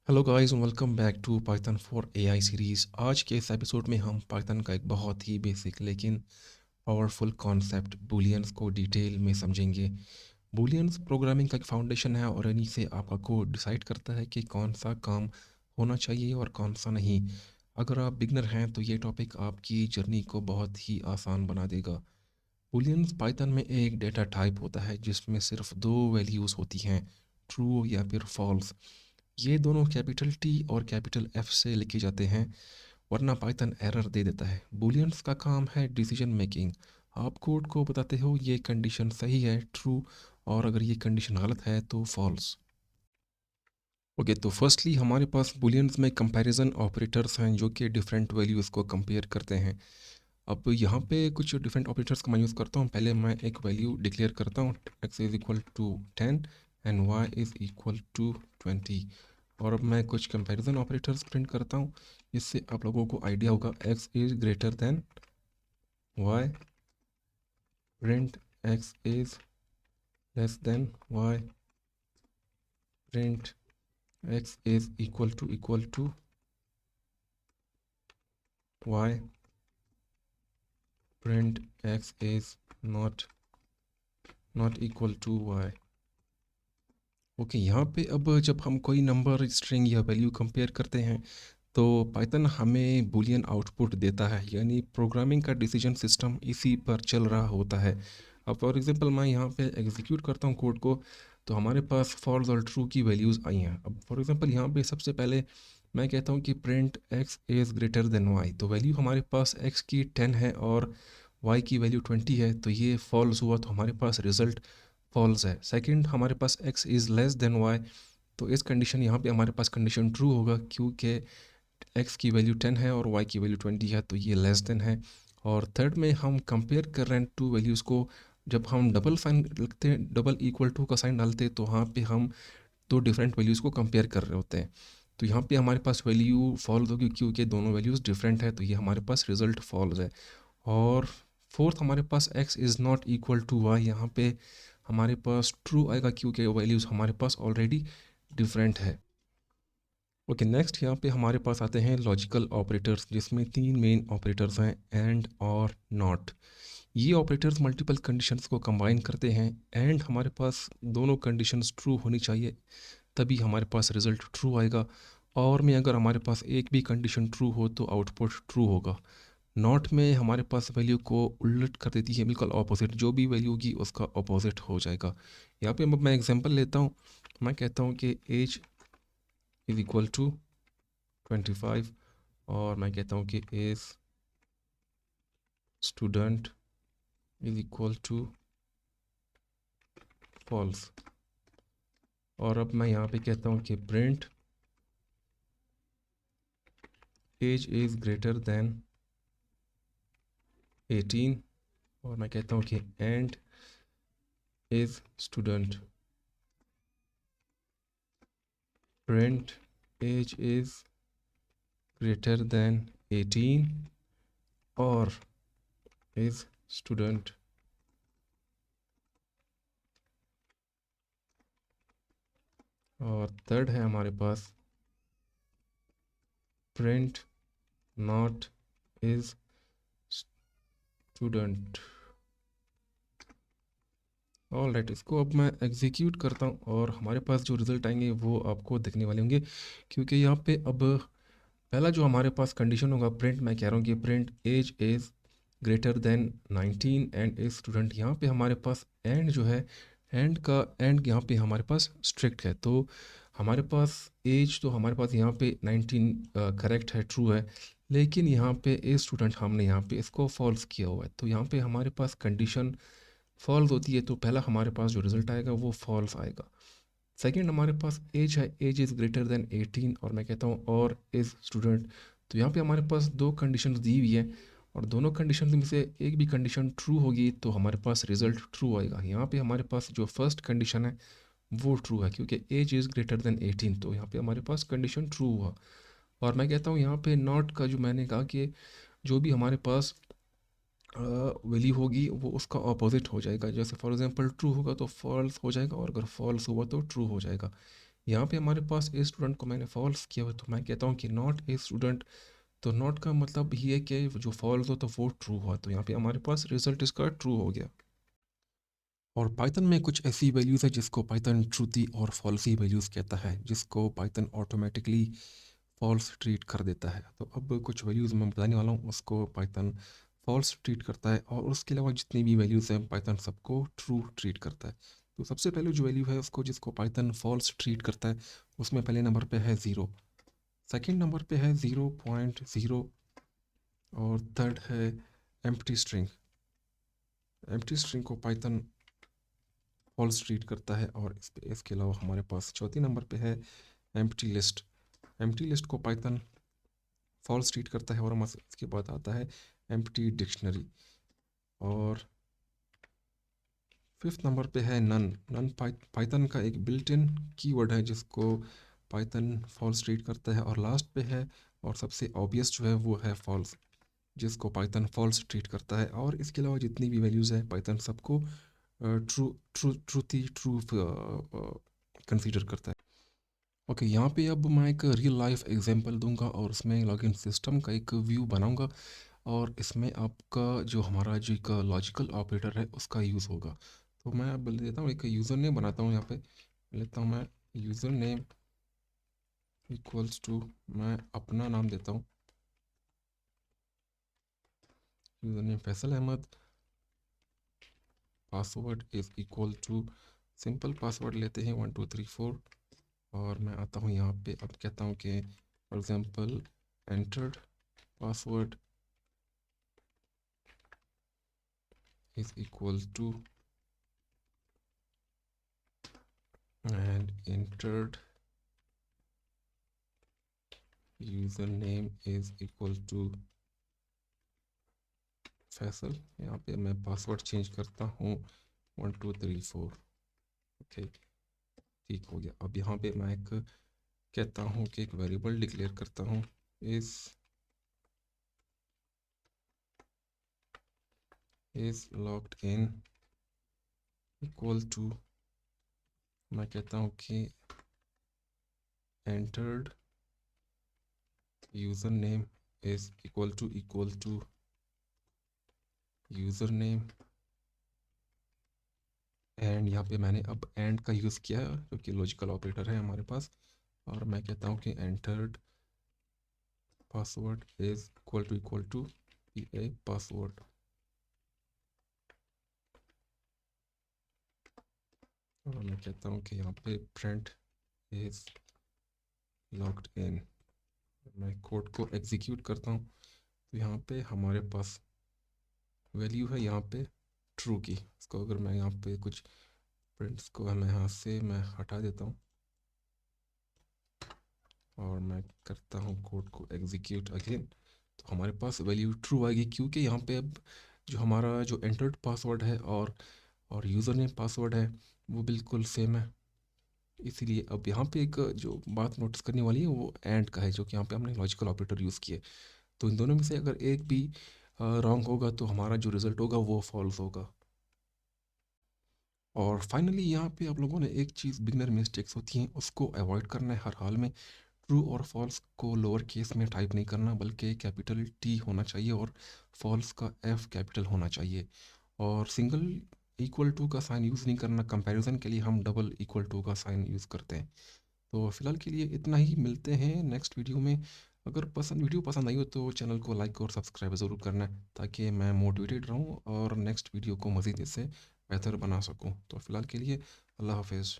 Hello guys, welcome back to Python for AI series. आज के इस एपिसोड में हम पाइथन का एक बहुत ही बेसिक लेकिन पावरफुल कॉन्सेप्ट बूलियंस को डिटेल में समझेंगे। बूलियंस प्रोग्रामिंग का एक फाउंडेशन है और इन्हीं से आपका कोड डिसाइड करता है कि कौन सा काम होना चाहिए और कौन सा नहीं। अगर आप बिगनर हैं तो ये टॉपिक आपकी जर्नी को बहुत ही आसान बना देगा। बूलियंस पाइथन में एक डेटा टाइप होता है जिसमें सिर्फ दो वैल्यूज़ होती हैं, ट्रू या फिर फॉल्स। ये दोनों कैपिटल टी और कैपिटल एफ से लिखे जाते हैं, वरना पाइथन एरर दे देता है। बूलियंस का काम है डिसीजन मेकिंग। आप कोड को बताते हो ये कंडीशन सही है, ट्रू, और अगर ये कंडीशन गलत है तो फॉल्स। ओके, तो फर्स्टली हमारे पास बूलियंस में कंपैरिजन ऑपरेटर्स हैं जो कि डिफरेंट वैल्यूज़ को कंपेयर करते हैं। अब यहाँ पे कुछ डिफरेंट ऑपरेटर्स का मैं यूज़ करता हूँ। पहले मैं एक वैल्यू डिक्लेयर करता हूँ, x is equal to 10 and y is equal to 20। और अब मैं कुछ कंपैरिजन ऑपरेटर्स प्रिंट करता हूँ, इससे आप लोगों को आइडिया होगा। x is greater than y, print x is less than y, print x is equal to y, print x is not equal to y। Okay, यहाँ पे अब जब हम कोई नंबर, स्ट्रिंग या वैल्यू कंपेयर करते हैं तो पाइथन हमें बूलियन आउटपुट देता है, यानी प्रोग्रामिंग का डिसीजन सिस्टम इसी पर चल रहा होता है। अब फॉर एग्जांपल मैं यहाँ पे एग्जीक्यूट करता हूँ कोड को, तो हमारे पास फॉल्स और ट्रू की वैल्यूज़ आई हैं। अब फॉर एग्जांपल यहाँ पे सबसे पहले मैं कहता हूँ कि print x is greater than y, तो वैल्यू हमारे पास x की 10 है और y की वैल्यू 20 है, तो ये फॉल्स हुआ, तो हमारे पास रिजल्ट फॉल्स है। सेकंड, हमारे पास x is less than y, तो इस कंडीशन यहाँ पे हमारे पास कंडीशन ट्रू होगा क्योंकि x की वैल्यू 10 है और y की वैल्यू 20 है, तो ये लेस देन है। और थर्ड में हम कंपेयर कर रहे हैं टू वैल्यूज़ को। जब हम डबल साइन लिखते हैं, डबल इक्वल टू का साइन डालते हैं, तो वहाँ पे हम दो डिफरेंट वैल्यूज़ को कंपेयर कर रहे होते हैं। तो यहाँ पे हमारे पास वैल्यू फॉल्स होगी क्योंकि दोनों वैल्यूज़ डिफरेंट है, तो ये हमारे पास रिजल्ट फॉल्स है। और फोर्थ, हमारे पास x is not equal to y, यहाँ पे हमारे पास ट्रू आएगा क्योंकि वैल्यूज़ हमारे पास ऑलरेडी डिफरेंट है। ओके, नेक्स्ट यहाँ पे हमारे पास आते हैं लॉजिकल ऑपरेटर्स, जिसमें तीन मेन ऑपरेटर्स हैं, एंड और नॉट। ये ऑपरेटर्स मल्टीपल कंडीशंस को कंबाइन करते हैं। एंड हमारे पास दोनों कंडीशंस ट्रू होनी चाहिए, तभी हमारे पास रिजल्ट ट्रू आएगा। और में अगर हमारे पास एक भी कंडीशन ट्रू हो तो आउटपुट ट्रू होगा। नॉट में हमारे पास वैल्यू को उलट कर देती है, बिल्कुल ऑपोजिट, जो भी वैल्यू होगी उसका ऑपोजिट हो जाएगा। यहाँ पे मैं एग्जांपल लेता हूँ। मैं कहता हूँ कि एज इज़ इक्वल टू 25, और मैं कहता हूँ कि age student is equal to false. और अब मैं यहाँ पे कहता हूँ कि print age is greater than 18, और मैं कहता हूँ कि and is student, print age is greater than 18 और इज़ स्टूडेंट। और थर्ड है हमारे पास print not is student. All right, इसको अब मैं एग्जीक्यूट करता हूँ और हमारे पास जो रिज़ल्ट आएंगे वो आपको दिखने वाले होंगे, क्योंकि यहाँ पे अब पहला जो हमारे पास कंडीशन होगा, प्रिंट, मैं कह रहा हूँ कि print age is greater than 19 and is student. यहाँ पे हमारे पास एंड जो है, एंड का एंड यहाँ पे हमारे पास स्ट्रिक्ट है, तो हमारे पास एज तो हमारे पास यहाँ पे 19 करेक्ट है, ट्रू है, लेकिन यहाँ पे एज स्टूडेंट हमने यहाँ पे इसको फॉल्स किया हुआ है, तो यहाँ पे हमारे पास कंडीशन फॉल्स होती है, तो पहला हमारे पास जो रिजल्ट आएगा वो फॉल्स आएगा। सेकंड, हमारे पास एज है, एज इज़ ग्रेटर देन 18, और मैं कहता हूँ और इज़ स्टूडेंट, तो यहाँ पे हमारे पास दो कंडीशन दी हुई है, और दोनों कंडीशन में से एक भी कंडीशन ट्रू होगी तो हमारे पास रिजल्ट ट्रू आएगा। यहाँ पे हमारे पास जो फर्स्ट कंडीशन है वो ट्रू है क्योंकि एज इज़ ग्रेटर देन 18, तो यहाँ पे हमारे पास कंडीशन ट्रू हुआ। और मैं कहता हूँ यहाँ पे नॉट का, जो मैंने कहा कि जो भी हमारे पास वैल्यू होगी वो उसका ऑपोजिट हो जाएगा। जैसे फॉर एग्जांपल ट्रू होगा तो फॉल्स हो जाएगा, और अगर फॉल्स हुआ तो ट्रू हो जाएगा। यहाँ पे हमारे पास ए स्टूडेंट को मैंने फॉल्स किया हुआ, तो मैं कहता हूँ कि नॉट ए स्टूडेंट। तो नॉट का मतलब ये है कि जो फॉल्स हो तो वो ट्रू हुआ, तो यहाँ पे हमारे पास रिजल्ट इसका ट्रू हो गया। और पाइथन में कुछ ऐसी वैल्यूज़ है जिसको पाइथन ट्रूथी और फॉल्सी वैल्यूज़ कहता है, जिसको पाइथन ऑटोमेटिकली फॉल्स ट्रीट कर देता है। तो अब कुछ वैल्यूज़ मैं बताने वाला हूँ, उसको पाइथन फॉल्स ट्रीट करता है, और उसके अलावा जितनी भी वैल्यूज़ हैं पाइथन सबको ट्रू ट्रीट करता है। तो सबसे पहले जो वैल्यू है उसको, जिसको पाइथन फॉल्स ट्रीट करता है, उसमें पहले नंबर पे है 0, सेकंड नंबर पे है 0.0, और थर्ड है एम्प्टी स्ट्रिंग। एम्प्टी स्ट्रिंग को पाइथन फॉल्स ट्रीट करता है। और इसके अलावा हमारे पास चौथी नंबर पे है एम्प्टी लिस्ट। एम्प्टी लिस्ट को पाइथन फॉल्स ट्रीट करता है। और हमारे इसके बाद आता है एम्प्टी डिक्शनरी। और फिफ्थ नंबर पे है नन। नन पाइथन का एक बिल्ट इन कीवर्ड है जिसको पाइथन फॉल्स ट्रीट करता है। और लास्ट पे है, और सबसे ऑब्वियस जो है वो है फॉल्स, जिसको पाइथन फॉल्स ट्रीट करता है। और इसके अलावा जितनी भी वैल्यूज़ है पाइथन सबको true true truthy true consider करता है। ओके, यहाँ पे अब मैं एक रियल लाइफ एग्जांपल दूंगा, और उसमें लॉगिन सिस्टम का एक व्यू बनाऊंगा, और इसमें आपका जो हमारा जो एक लॉजिकल ऑपरेटर है उसका यूज़ होगा। तो मैं अब लेता हूँ, एक यूज़र नेम बनाता हूँ। यहाँ पे लेता हूँ मैं यूज़र नेम इक्वल्स टू, मैं अपना नाम देता हूँ, user name Faisal Ahmed. Password is equal to, simple password लेते हैं 1234। और मैं आता हूँ यहाँ पे, अब कहता हूँ कि for example entered password is equal to, and entered username is equal to Faisal. यहाँ पे मैं पासवर्ड चेंज करता हूँ 1234। ओके, ठीक हो गया। अब यहाँ पे मैं एक कहता हूँ कि एक वेरिएबल डिक्लेयर करता हूँ, is logged in equal to, मैं कहता हूँ कि entered username is equal to username। And यहाँ पे मैंने अब एंड का यूज़ किया है जो कि लॉजिकल ऑपरेटर है हमारे पास। और मैं कहता हूँ कि entered password is equal to a password. और मैं कहता हूँ कि यहाँ पे प्रिंट इज लॉग्ड इन। मैं कोड को एग्जीक्यूट करता हूँ, तो यहाँ पे हमारे पास वैल्यू है यहाँ पे ट्रू की। इसको अगर मैं यहाँ पे कुछ प्रिंट्स को मैं यहाँ से मैं हटा देता हूँ, और मैं करता हूँ कोड को एग्जीक्यूट अगेन, तो हमारे पास वैल्यू ट्रू आएगी, क्योंकि यहाँ पे अब जो हमारा जो एंटर्ड पासवर्ड है और यूज़र नेम पासवर्ड है वो बिल्कुल सेम है। इसीलिए अब यहाँ पे एक जो बात नोटिस करने वाली है वो एंड का है, जो कि यहाँ पे हमने लॉजिकल ऑपरेटर यूज़ किए। तो इन दोनों में से अगर एक भी रॉन्ग होगा तो हमारा जो रिज़ल्ट होगा वो फॉल्स होगा। और फाइनली यहाँ पे आप लोगों ने एक चीज़, बिगनर मिस्टेक्स होती हैं उसको अवॉइड करना है हर हाल में। ट्रू और फॉल्स को लोअर केस में टाइप नहीं करना, बल्कि कैपिटल टी होना चाहिए, और फॉल्स का एफ कैपिटल होना चाहिए। और सिंगल इक्वल टू का साइन यूज़ नहीं करना, कंपैरिजन के लिए हम डबल इक्वल टू का साइन यूज़ करते हैं। तो फिलहाल के लिए इतना ही, मिलते हैं नेक्स्ट वीडियो में। अगर वीडियो पसंद आई हो तो चैनल को लाइक और सब्सक्राइब ज़रूर करना है, ताकि मैं मोटिवेटेड रहूँ और नेक्स्ट वीडियो को मज़ीद इससे बेहतर बना सकूँ। तो फ़िलहाल के लिए अल्लाह हाफिज़।